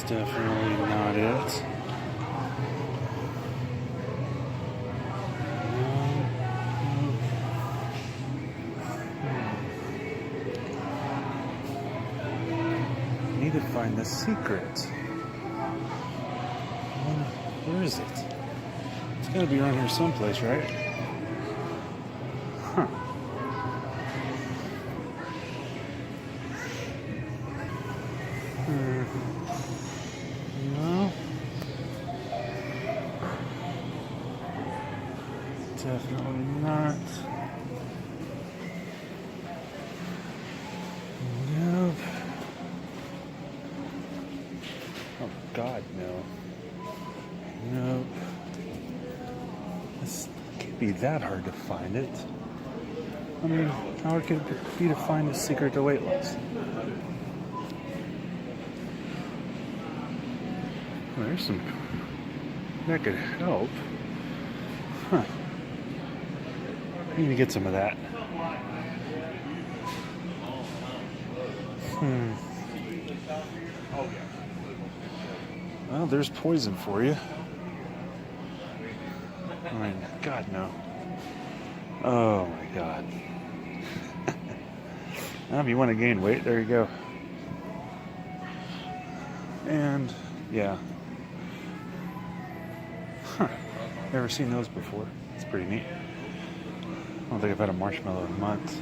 definitely not it. Need to find the secret. Where is it? It's gotta be around here someplace, right? Huh. No. Definitely not. Nope. Oh God, no. Nope. This can't be that hard to find it. I mean, how hard could it be to find the secret to weight loss? Well, there's some that could help. Huh. Need to get some of that. Well, there's poison for you. I mean, God, no. Oh, my God. Now, if you want to gain weight, there you go. And, yeah. Huh. Never seen those before. It's pretty neat. I don't think I've had a marshmallow in a month.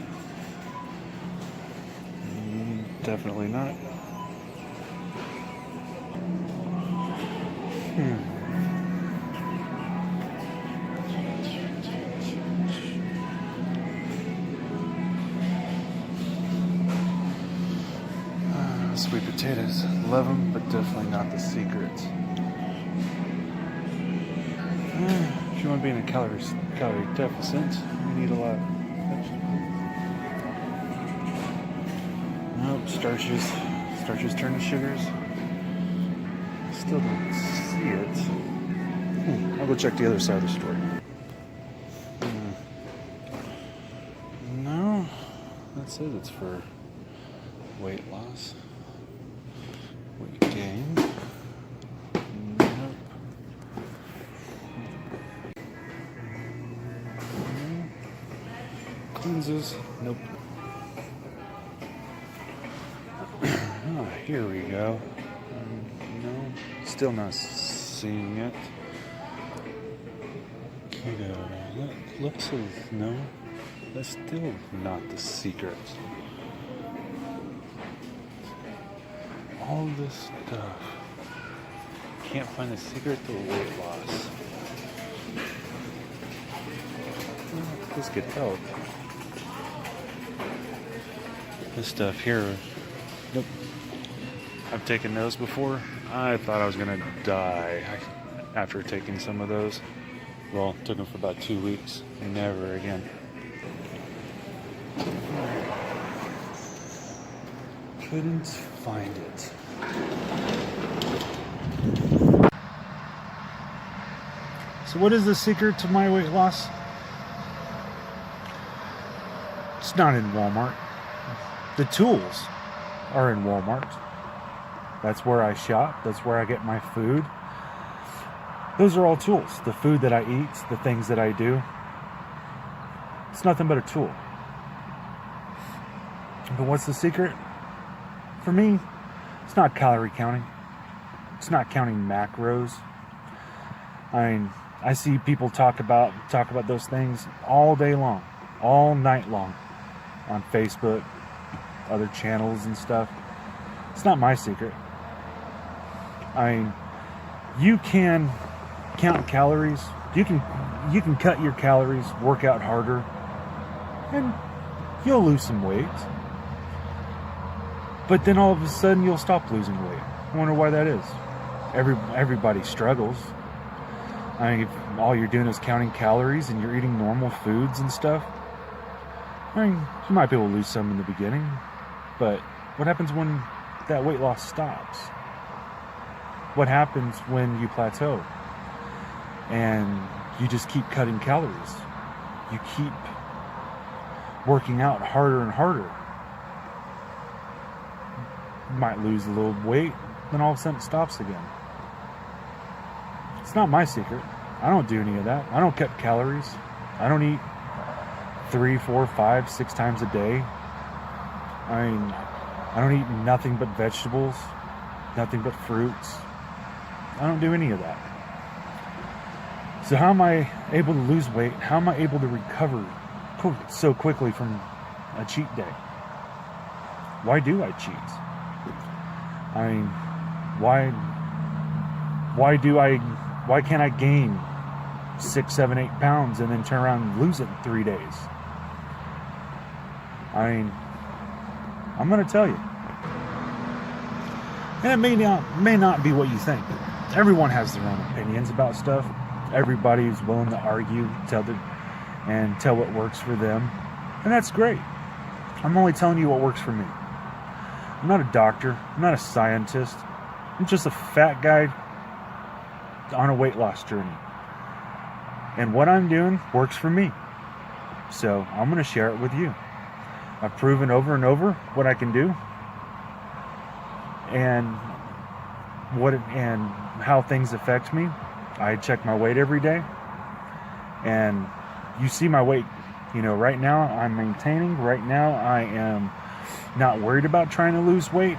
Definitely not. Sweet potatoes, love them, but definitely not the secret. If you want to be in a calorie deficit, you need a lot of vegetables. Nope, starches. Starches turn to sugars. Still don't see it. I'll go check the other side of the story. No, that says it's for weight loss. Weight gain. Nope. Cleanses. Nope. Oh, here we go. No, still not seeing it. Keto. Looks as no. That's still not the secret. All this stuff. Can't find the secret to weight loss. Well, this could help. This stuff here. Nope. I've taken those before. I thought I was gonna die after taking some of those. Well, took them for about 2 weeks. Never again. Couldn't find it. So what is the secret to my weight loss? It's not in Walmart. The tools are in Walmart. That's where I shop. That's where I get my food. Those are all tools. The food that I eat, the things that I do. It's nothing but a tool. But what's the secret? For me, it's not calorie counting. It's not counting macros. I mean, I see people talk about those things all day long, all night long, on Facebook, other channels and stuff. It's not my secret. I mean, you can count calories. You can cut your calories, work out harder, and you'll lose some weight. But then all of a sudden you'll stop losing weight. I wonder why that is. Everybody struggles. I mean, if all you're doing is counting calories and you're eating normal foods and stuff, I mean, you might be able to lose some in the beginning, but what happens when that weight loss stops? What happens when you plateau and you just keep cutting calories? You keep working out harder and harder. You might lose a little weight, then all of a sudden it stops again. It's not my secret. I don't do any of that. I don't cut calories. I don't eat 3, 4, 5, 6 times a day. I mean, I don't eat nothing but vegetables, nothing but fruits. I don't do any of that. So how am I able to lose weight? How am I able to recover so quickly from a cheat day? Why do I cheat? I mean, why can't I gain 6, 7, 8 pounds and then turn around and lose it in 3 days? I mean, I'm going to tell you. And it may not be what you think. Everyone has their own opinions about stuff. Everybody's willing to argue, tell what works for them. And that's great. I'm only telling you what works for me. I'm not a doctor. I'm not a scientist. I'm just a fat guy on a weight loss journey. And what I'm doing works for me. So I'm going to share it with you. I've proven over and over what I can do and how things affect me. I check my weight every day, and you see my weight. Right now I'm maintaining. Right now I am not worried about trying to lose weight,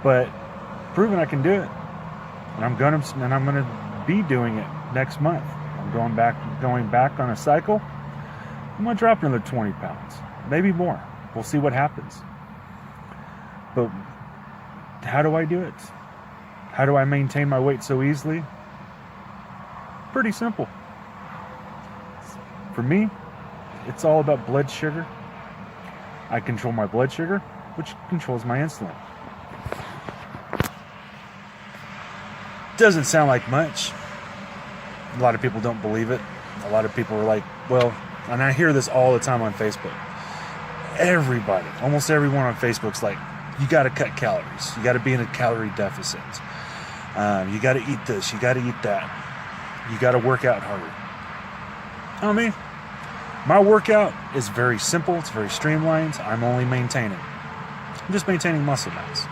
but proven I can do it, and I'm gonna be doing it next month. I'm going back on a cycle. I'm gonna drop another 20 pounds, maybe more. We'll see what happens. But how do I do it? How do I maintain my weight so easily? Pretty simple. For me, it's all about blood sugar. I control my blood sugar, which controls my insulin. Doesn't sound like much. A lot of people don't believe it. A lot of people are like, well, and I hear this all the time on Facebook. Everybody, almost everyone on Facebook's like, you got to cut calories. You got to be in a calorie deficit. You got to eat this. You got to eat that. You got to work out harder. I mean, my workout is very simple. It's very streamlined. I'm only maintaining. I'm just maintaining muscle mass.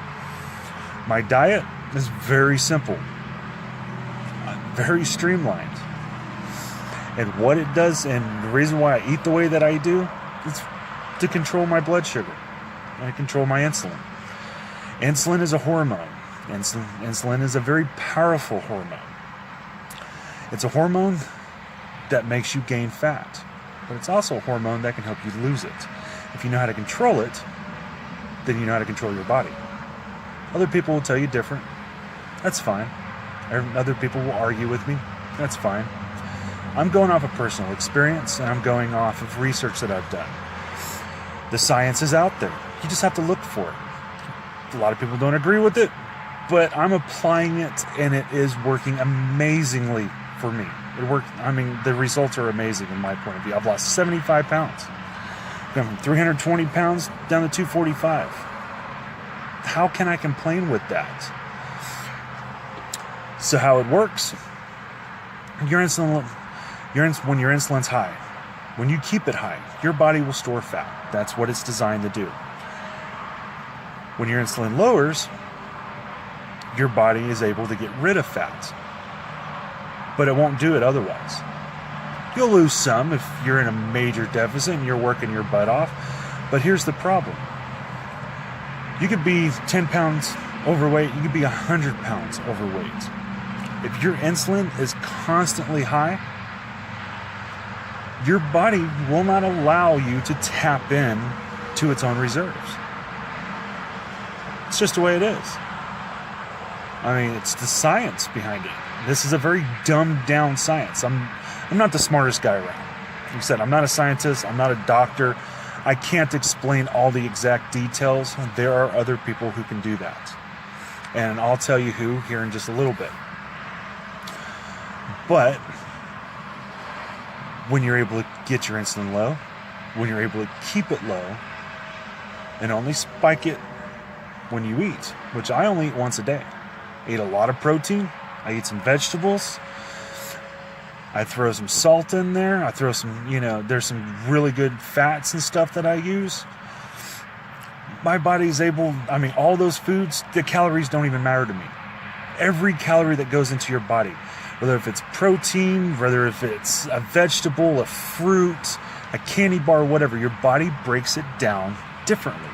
My diet is very simple. Very streamlined. And what it does, and the reason why I eat the way that I do, is to control my blood sugar. And I control my insulin. Insulin is a hormone. Insulin is a very powerful hormone. It's a hormone that makes you gain fat, but it's also a hormone that can help you lose it. If you know how to control it, then you know how to control your body. Other people will tell you different. That's fine. Other people will argue with me. That's fine. I'm going off of personal experience, and I'm going off of research that I've done. The science is out there. You just have to look for it. A lot of people don't agree with it, but I'm applying it, and it is working amazingly for me. It worked. I mean, the results are amazing in my point of view. I've lost 75 pounds. Gone from 320 pounds down to 245. How can I complain with that? So how it works, when your insulin's high, when you keep it high, your body will store fat. That's what it's designed to do. When your insulin lowers, your body is able to get rid of fat, but it won't do it otherwise. You'll lose some if you're in a major deficit and you're working your butt off, but here's the problem. You could be 10 pounds overweight, you could be 100 pounds overweight. If your insulin is constantly high, your body will not allow you to tap in to its own reserves. It's just the way it is. I mean, it's the science behind it. This is a very dumbed down science. I'm not the smartest guy around. Like I said, I'm not a scientist. I'm not a doctor. I can't explain all the exact details. There are other people who can do that. And I'll tell you who here in just a little bit. But when you're able to get your insulin low, when you're able to keep it low, and only spike it when you eat, which I only eat once a day. I eat a lot of protein. I eat some vegetables. I throw some salt in there. I throw some, there's some really good fats and stuff that I use. my body's able, all those foods, the calories don't even matter to me. Every calorie that goes into your body, whether if it's protein, whether if it's a vegetable, a fruit, a candy bar, whatever, your body breaks it down differently.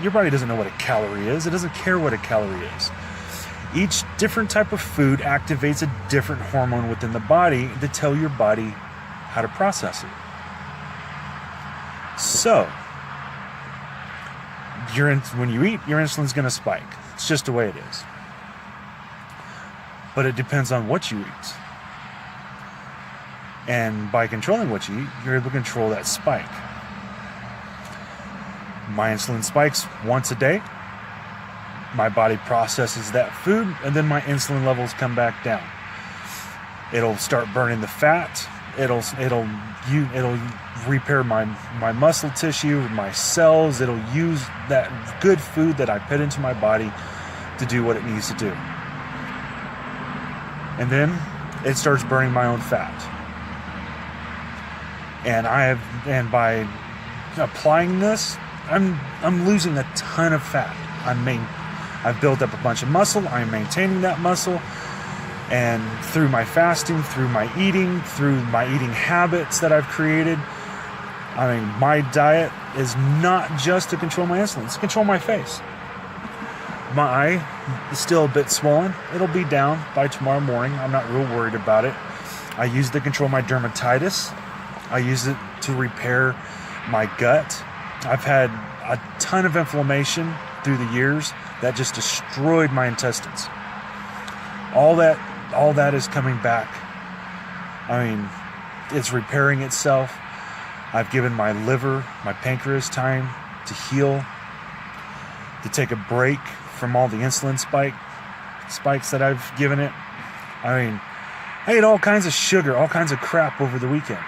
Your body doesn't know what a calorie is. It doesn't care what a calorie is. Each different type of food activates a different hormone within the body to tell your body how to process it. So, when you eat, your insulin's going to spike. It's just the way it is. But it depends on what you eat. And by controlling what you eat, you're able to control that spike. My insulin spikes once a day. My body processes that food, and then my insulin levels come back down. It'll start burning the fat. It'll repair my muscle tissue, my cells. It'll use that good food that I put into my body to do what it needs to do. And then it starts burning my own fat. And by applying this, I'm losing a ton of fat. I've built up a bunch of muscle. I'm maintaining that muscle. And through my fasting, through my eating habits that I've created, my diet is not just to control my insulin. It's to control my face. My eye is still a bit swollen. It'll be down by tomorrow morning. I'm not real worried about it. I use it to control my dermatitis. I use it to repair my gut. I've had a ton of inflammation through the years that just destroyed my intestines. All that is coming back. It's repairing itself. I've given my liver, my pancreas time to heal, to take a break from all the insulin spikes that I've given it. I ate all kinds of sugar, all kinds of crap over the weekend.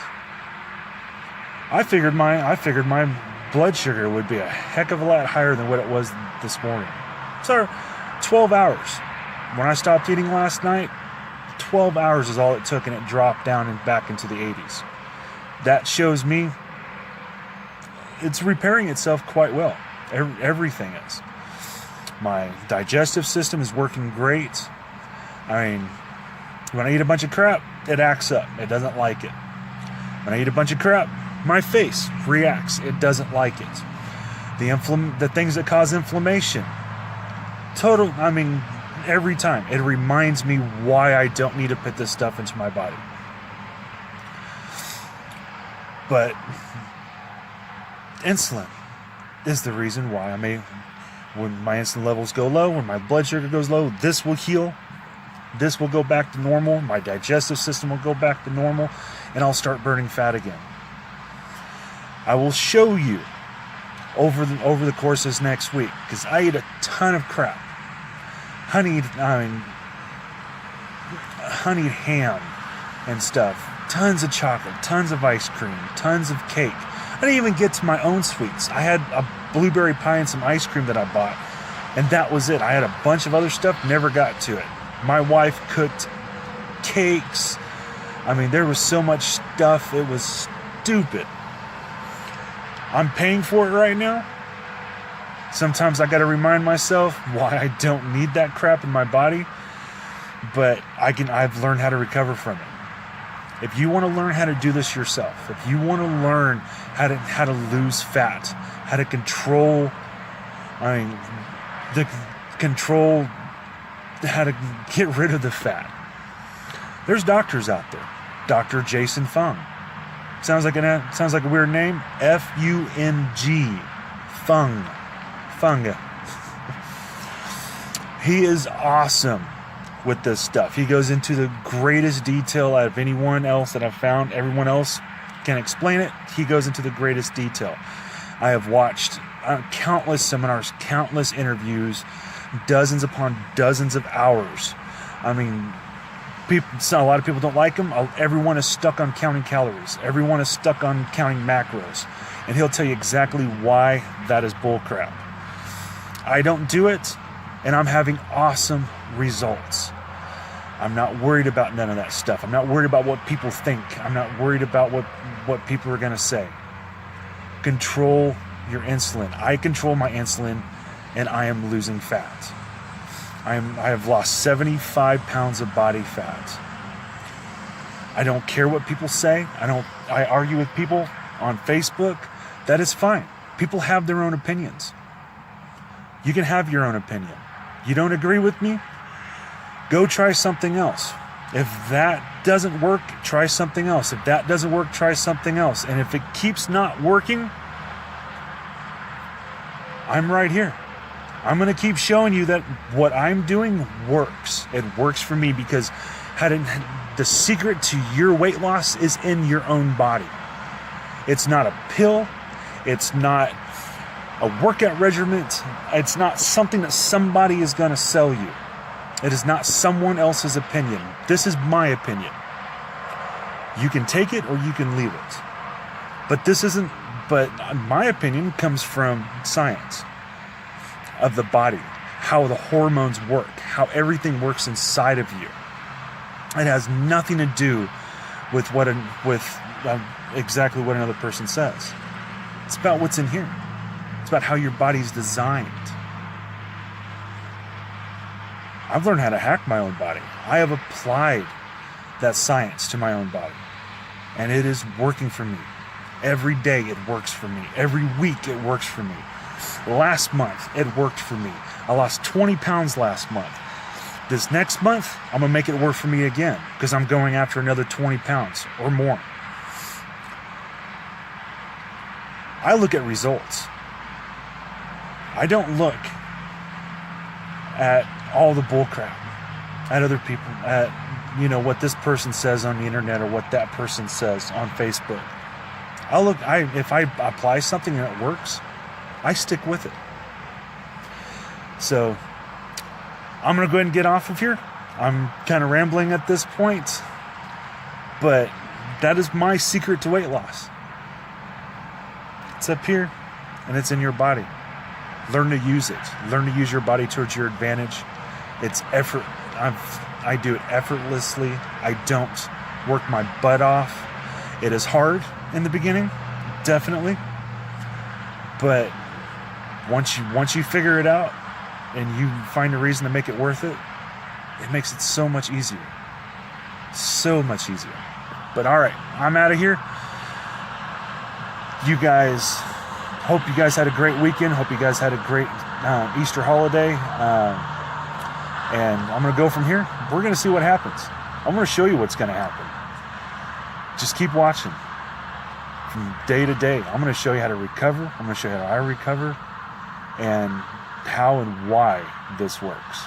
I figured my blood sugar would be a heck of a lot higher than what it was this morning. So 12 hours. When I stopped eating last night, 12 hours is all it took, and it dropped down and back into the 80s. That shows me it's repairing itself quite well. Everything is. My digestive system is working great. When I eat a bunch of crap, it acts up. It doesn't like it. When I eat a bunch of crap, my face reacts. It doesn't like it. The things that cause inflammation. Every time it reminds me why I don't need to put this stuff into my body. But insulin is the reason why when my insulin levels go low, when my blood sugar goes low, this will heal. This will go back to normal. My digestive system will go back to normal, and I'll start burning fat again. I will show you over the course of this next week, because I eat a ton of crap. Honeyed ham and stuff. Tons of chocolate, tons of ice cream, tons of cake. I didn't even get to my own sweets. I had a blueberry pie and some ice cream that I bought, and that was it. I had a bunch of other stuff, never got to it. My wife cooked cakes. There was so much stuff, it was stupid. I'm paying for it right now. Sometimes I got to remind myself why I don't need that crap in my body, but I've learned how to recover from it. If you want to learn how to do this yourself, if you want to learn how to lose fat, how to control, how to get rid of the fat, there's doctors out there. Dr. Jason Fung. Sounds like a weird name. F-U-N-G. Fung. He is awesome with this stuff. He goes into the greatest detail out of anyone else that I've found. Everyone else can explain it. He goes into the greatest detail. I have watched countless seminars, countless interviews, dozens upon dozens of hours. A lot of people don't like him. Everyone is stuck on counting calories. Everyone is stuck on counting macros. And he'll tell you exactly why that is bullcrap. I don't do it, and I'm having awesome results. I'm not worried about none of that stuff. I'm not worried about what people think. I'm not worried about what people are going to say. Control your insulin. I control my insulin, and I am losing fat. I have lost 75 pounds of body fat. I don't care what people say. I argue with people on Facebook. That is fine. People have their own opinions. You can have your own opinion. You don't agree with me? Go try something else. If that doesn't work, try something else. If that doesn't work, try something else. And if it keeps not working, I'm right here. I'm going to keep showing you that what I'm doing works. It works for me because the secret to your weight loss is in your own body. It's not a pill. It's not a workout regimen. It's not something that somebody is going to sell you. It is not someone else's opinion. This is my opinion. You can take it or you can leave it. But my opinion comes from science of the body, how the hormones work, how everything works inside of you. It has nothing to do with exactly what another person says. It's about what's in here. It's about how your body's designed. I've learned how to hack my own body. I have applied that science to my own body. And it is working for me. Every day it works for me. Every week it works for me. Last month it worked for me. I lost 20 pounds last month. This next month, I'm going to make it work for me again because I'm going after another 20 pounds or more. I look at results. I don't look at all the bullcrap, at other people, at what this person says on the internet or what that person says on Facebook. If I apply something and it works, I stick with it. So I'm going to go ahead and get off of here. I'm kind of rambling at this point, but that is my secret to weight loss. It's up here and it's in your body. Learn to use it. Learn to use your body towards your advantage. It's effort. I do it effortlessly. I don't work my butt off. It is hard in the beginning, definitely. But once you figure it out and you find a reason to make it worth it, it makes it so much easier. So much easier. But all right, I'm out of here. Hope you guys had a great weekend. Hope you guys had a great Easter holiday. And I'm going to go from here. We're going to see what happens. I'm going to show you what's going to happen. Just keep watching. From day to day, I'm going to show you how to recover. I'm going to show you how I recover and how and why this works.